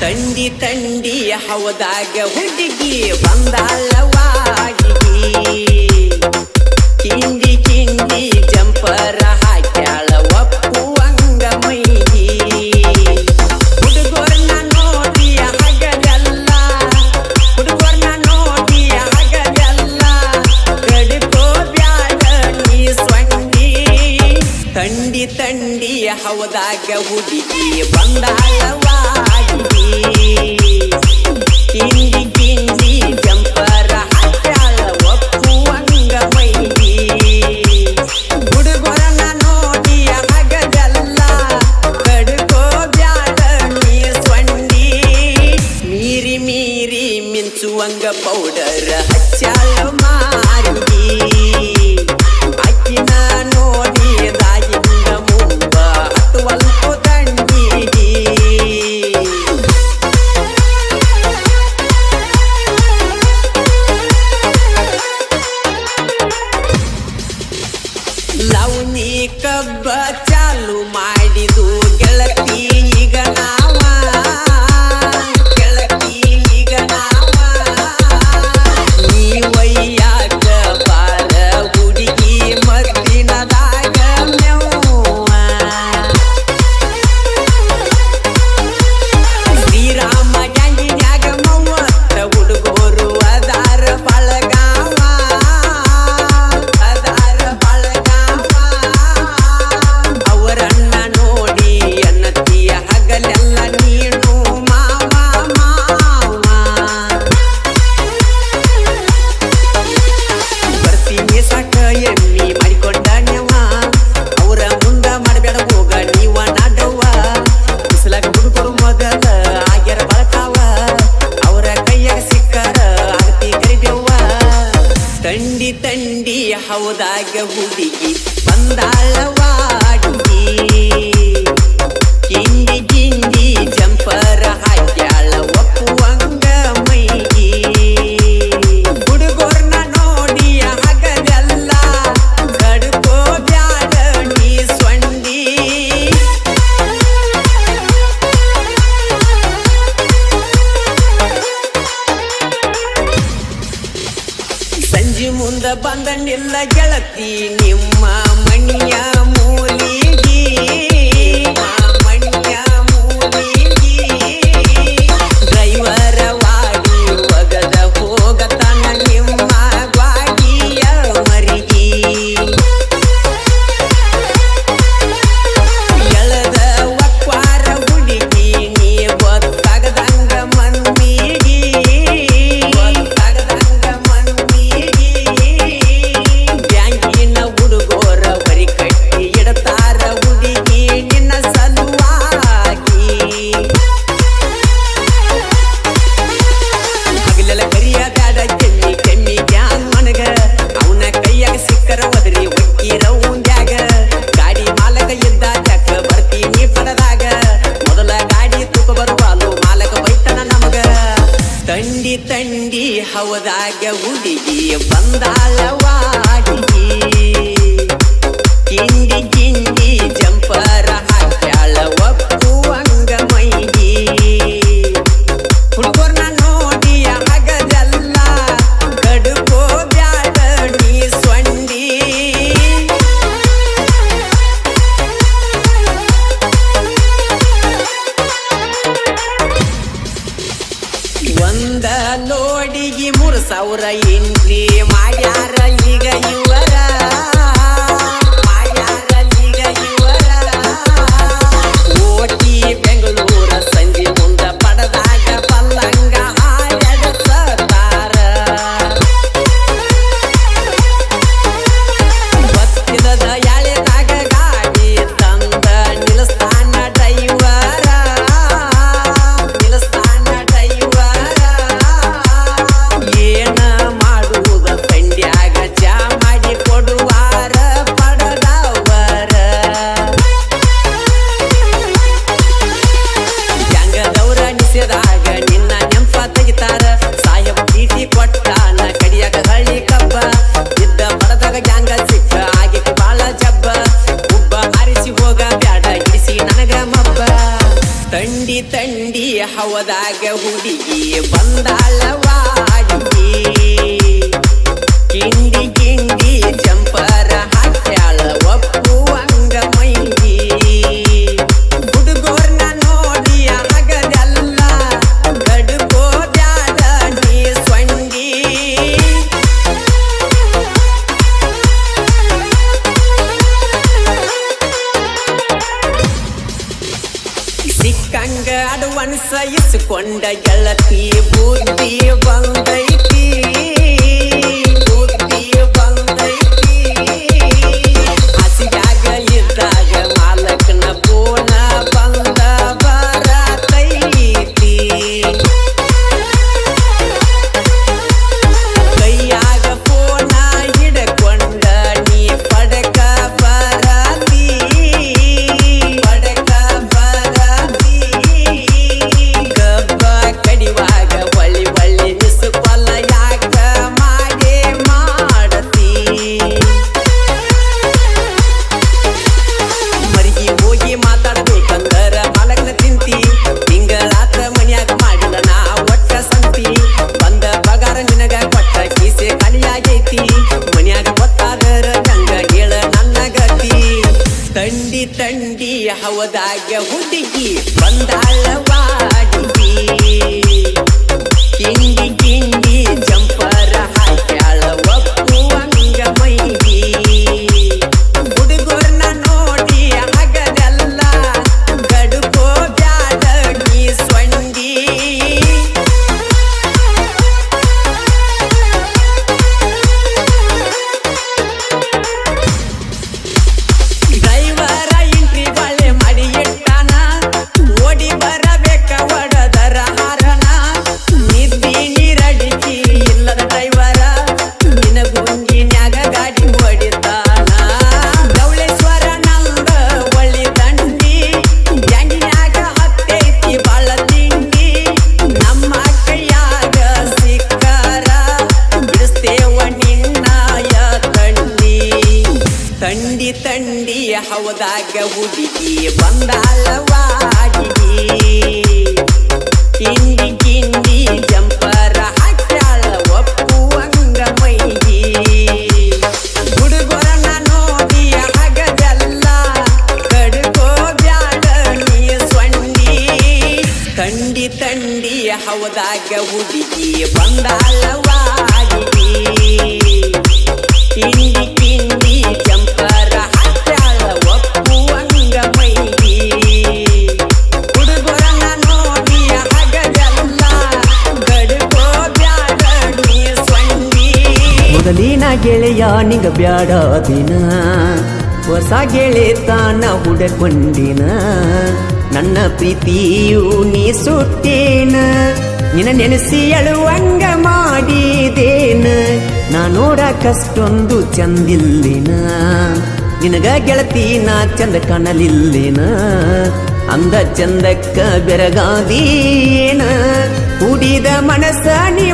ತಂಡಿ ತಂಡಿ ಹೌದಾಗ ಹುಡುಗಿ ಬಂದಾಳವಾಗಿ ಕಿಂಡಿ ಕಿಂಡಿ ಜಂಪರ ಹಾಕ್ಯಾಳ ಒಪ್ಪುವಂಗ ಮೈಗಿ ಹುಡುಗರ್ನ ನೋಡಿ ಹಗಲೆಲ್ಲ ಹುಡುಗರ್ನ ನೋಡಿ ಹಗಲೆಲ್ಲ ಕಡಿಕೋ ಬ್ಯಾಡ ನೀ ಸೊಂಡಿ ತಂಡಿ ತಂಡಿ ಹೌದಾಗ ಹುಡುಗಿ ಬಂದಾಳವಾಗಿ ಕಿಂಡಿ ಕಿಂಡಿ ಜಂಪರ ಹಾಕ್ಯಾಳ ಒಪ್ಪುವಂಗ ಮೈಗಿ ಹುಡುಗರನ್ನ ನೋಡಿ ಹಗಲೆಲ್ಲ ಕಡ್ಕೋ ಬ್ಯಾಡ ನೀ ಸೊಂಡಿ ಮೀರಿ ಮೀರಿ ಮಿಂಚುವಂಗ ಪೌಡರ್ ಹಚ್ಚಾಳ ಮಾರಿ ಅಕ್ಕಿನ ನೋಡಿ ದಾಗಿಂದ ಮುಂಬ ಹತ್ತುವಲ್ಪು ತಂಡಿ ಲೌನಿ ಕಬ್ಬ ಚಾಲು ಮಾಡಿದು ಗೆಳತಿ ಈಗ ನಾವ ಗೆಳತಿ ಈಗ ನಾವ ನೀ ವಯ್ಯಾಕ ಬಾರ ಹುಡುಗಿ ಮದ್ದಿನದಾಗ ಮೆವ್ವ ಶ್ರೀರಾಮ ಗ್ಯಾಂಗಿನ್ಯಾಗ ಮವ್ವತ್ತ ಹುಡುಗೋರು ಅದಾರ ಬಳಗಾವ ಅದಾರ ಬಳಗಾವ ಅವರನ್ನ ನೋಡಿ ಅನ್ನತಿಯ ಹಗಲೆಲ್ಲ ನೀನು ಮಾವ ಮಾವ ಬರ್ತೀನಿ ಸಾಕ ಎಮ್ಮಿ ಮಾಡಿಕೊಂಡ ನೆವ ಅವರ ಮುಂದ ಮಾಡಬೇಡ ಹೋಗ ನೀವ ನಾಡವ್ವ ಬಿಸಿಲಾಗ ಹುಡುಗರು ಮೊದಲ ಆಗ್ಯಾರ ಬಳತಾವ ಅವರ ಕೈಯಾಗ ಸಿಕ್ಕರ ಆಗತಿ ಕರಿದೇವ್ವ ತಂಡಿ ತಂಡಿ ಹೌದಾಗ ಹುಡುಗಿ ಬಂದಾಳವಾಗಿ ಕಿಂಡಿ ಕಿಂಡಿ ಜಂಪರ ಹಾಕ್ಯಾಳ ಒಪ್ಪುವಂಗ ಮೈಗಿ ಹುಡುಗರ್ನ ನೋಡಿ ಹಗಲೆಲ್ಲ ಕಡ್ಕೋ ಬ್ಯಾಡ ನೀ ಸೊಂಡಿ ಸಂಜೆ ಮುಂದ ಬಂದನಿಲ್ಲ ಗೆಳತಿ ನಿಮ್ಮ ಮಣಿಯ ಮೂಲಿಗಿ ಮಣಿಯ ಮೂಲಿಗಿ ಡ್ರೈವರ ವಾಡಿ ಒಗದ ಹೋಗತನ ನಿಮ್ಮ ಗ್ವಾಡಿಯ ಮರಿಗಿ ಎಳದ ಒಕ್ವಾರ ಹುಡುಗಿ ನೀ ಗೊತ್ತಾಗದಂಗ ಮನ್ಮಿಗಿ ಗೊತ್ತಾಗದಂಗ ಮನ್ಮಿಗಿ ಬ್ಯಾಂಕಿನ ಹುಡುಗೋರ ಬರಿ ಕಟ್ಟಿ ಇಡತಾರ ಹುಡುಗಿ ನಿನ್ನ ಸಲುವಾಗಿ ಹಗಲೆಲ್ಲ ಕರಿಯ ಬ್ಯಾಡ ಕೆಮ್ಮಿ ಕೆಮ್ಮಿ ಗ್ಯಾನ್ ಮನಗ ಅವನ ಕೈಯಾಗ ಸಿಕ್ಕರ ಒದರಿ ಒಕ್ಕಿರ ಉಂಡ್ಯಾಗ ಗಾಡಿ ಮಾಲಕ ಇದ್ದ ಚಕ್ಕ ಬರ್ತೀನಿ ಪಡದಾಗ ಮೊದಲ ಗಾಡಿ ತೂಕ ಬರುವಾಲು ಮಾಲಕ ಬೈತನ ನಮಗ ತಂಡಿ ತಂಡಿ ಹೌದಾಗ ಹುಡುಗಿ ಬಂದಾಳವಾಗಿ ಕಿಂಡಿ ಕಿಂಡಿ ಜಂಪರ ಹಾಕ್ಯಾಳ ಒಪ್ಪುವಂಗ ಮೈಗಿ ಹುಡುಗರ್ನ ನೋಡಿ ಹಗಲೆಲ್ಲ ಕಡ್ಕೋ ಬ್ಯಾಡ ನೀ ಸೊಂಡಿ ಒಂದ ಲೋಡಿಗೆ 3,000 ಎಂಟ್ರಿ ಮಾಡ್ಯಾರ ಈಗ ಇವರ ಮಾಡ್ಯಾರ ಈಗ ಇವರ ಓಟಿ ಬೆಂಗಳೂರ ಸಂಜೆ ಮುಂದ ಪಡದಾಗ ಪಲ್ಲಂಗ ಹಾಡ್ಯಾಡ ಸತಾರ ಬತ್ತಿದ ಯಾಳೆದಾಗ ಗಾಡಿ ತಂದ ನಿಲ್ಸ್ತಾನ ಡ್ರೈವರ ನಿಲ್ಸ್ತಾನ ಡ್ರೈವರ ಏನ ಮಾಡುವುದ ತಂಡಿ ಹವದಾಗ ಹುಡುಗಿ ಬಂದಾಳವಾಡಿ ಕಿಂಡಿ ಕಿಂಡಿ ಜಂಪರ ಹಾಕ್ಯಾಳ ಒಪ್ಪುವಂಗ ಮೈಗಿ ಹುಡುಗೋರ್ನ ನೋಡಿ ಆಗದಲ್ಲ ಗಡುಗೋದ್ಯಾದ ನೀ ಸ್ವಂಗಿ ಸಿಕ್ಕಂಗ ಅಡ್ವಾನ್ಸ್ ಇಸ್ಕೊಂಡ ಗೆಳತಿ ಬುದ್ಧಿ ಬಂದೈತಿ ಬುದ್ಧಿ ಬಂದೈತಿ ಹಸಿಯಾಗ ಇದ್ದಾಗ ಮಾಲಕನ ಪೋನ ಬಂದ ಬರತೈತಿ ಕೈಯಾಗ ಪೋನ ಹಿಡ್ಕೊಂಡ ನೀ ಪಡಕ ಬರತಿ ಪಡಕ ಬರತಿ ಗಬ್ಬ ಕಡಿವಾಗ ಬಳ್ಳಿ ಬಳ್ಳಿ ನಿಸುಪಲ್ಲ ಯಾಕ ಮಾಡೇ ಮಾಡತಿ ಮರಿಗೆ ಹೋಗಿ ಮಾತಾಡ್ಬೇಕಂದರ ಮಾಲಕನ ತಿಂತಿ ತಿಂಗಳಾತ ಮನ್ಯಾಗ ಮಾಡಿಲ್ಲ ನಾ ಒಟ್ಟ ಸಂತಿ ಬಂದ ಪಗಾರ ನಿನಗ ಕೊಟ್ಟ ಕೀಸೆ ಖಾಲಿಯಾಗೈತಿ ಮನ್ಯಾಗ ಗೊತ್ತಾದರ ನಂಗ ಹೇಳ ನನ್ನ ಗತಿ ತಂಡಿ ತಂಡಿ ಹವದಾಗ ಹುಡುಗಿ ಬಂದಾಳವಾಡಿ ಕಿಂಡಿ ಕಿಂಡಿ ಜಂಪರ ಹಾಕ್ಯಾಳ ಒಪ್ಪುವಂಗ ಮೈಗಿ ಹುಡುಗೋರ್ನ ನೋಡಿ ಆಗದಲ್ಲ ಗಡುಗೋ ಬ್ಯಾಡ ನೀ ಸ್ವಂಗಿ ಡ್ರೈವರ ಇಂಟ್ರಿ ಬಾಳೆ ಮಾಡಿ ಇಟ್ಟಾನ ಓಡಿ ಬರಬೇಕ ಒಡದರ ಹಾರನ ನಿದ್ದಿ ನೀರಡಿಕಿ ಇಲ್ಲದ ಡ್ರೈವರ ನಿನ ಗುಂಗಿನ್ಯಾಗ ಗಾಡಿ ಹೊಡಿತಾನ ಗೌಳೇಶ್ವರ ನಂದ ಒಳ್ಳಿ ದಂಡಿ ಗ್ಯಾಂಗಿನ್ಯಾಗ ಹತ್ತೈತಿ ಬಾಳ ತಿಂಡಿ ನಮ್ಮ ಕೈಯಾಗ ಸಿಕ್ಕಾರ ಬಿಡಿಸ್ತೇವ ನಿನ್ನಾಯ ತಂಡಿ ತಂಡಿ ತಂಡಿ ಹವದಾಗ ಹುಡುಗಿ ಬಂದಾಳವಾಡಿ ಕಿಂಡಿ ಕಿಂಡಿ ಜಂಪರ ಹಾಕ್ಯಾಳ ಒಪ್ಪುವಂಗ ಮೈಗಿ ಹುಡುಗರನ್ನ ನೋಡಿ ಆಗದಲ್ಲ ಕಡುಗೋ ಬ್ಯಾಡ ನೀ ಸ್ವಂಡಿ ತಂಡಿ ತಂಡಿ ಹವದಾಗ ಹುಡುಗಿ ಬಂದಾಳವಾಡಿ ಕಿಂಡಿ ಕಿಂಡಿ ಜಂಪರ ಹಾಕ್ಯಾಳ ಒಪ್ಪುವಂಗ ಮೈಗಿ ಹುಡುಗರನ್ನ ನೋಡಿ ಆಗದಲ್ಲ ಗಡುಗೋ ಬ್ಯಾಡ ನೀ ಸ್ವಂಗಿ ಮೊದಲಿನ ಗೆಳೆಯ ನಿಂಗ ಬ್ಯಾಡ ದಿನ ಹೊಸ ಗೆಳೆತನ ಹುಡಕೊಂಡಿನ ನನ್ನ ಪ್ರೀತಿಯು ನೀ ಸುಟ್ಟೇನ ನಿನ್ನ ನೆನೆಸಿ ಅಳುವಂಗ ಮಾಡಿದೇನ ನಾ ನೋಡಕಷ್ಟೊಂದು ಚಂದಿಲ್ಲಿನ ನಿನಗ ಗೆಳತಿ ನಾ ಚಂದ ಕಾಣಲಿಲ್ಲಿನ ಅಂದ ಚಂದಕ್ಕ ಬೆರಗಾದೀನ ಕುಡಿದ ಮನಸ್ಸ ನೀ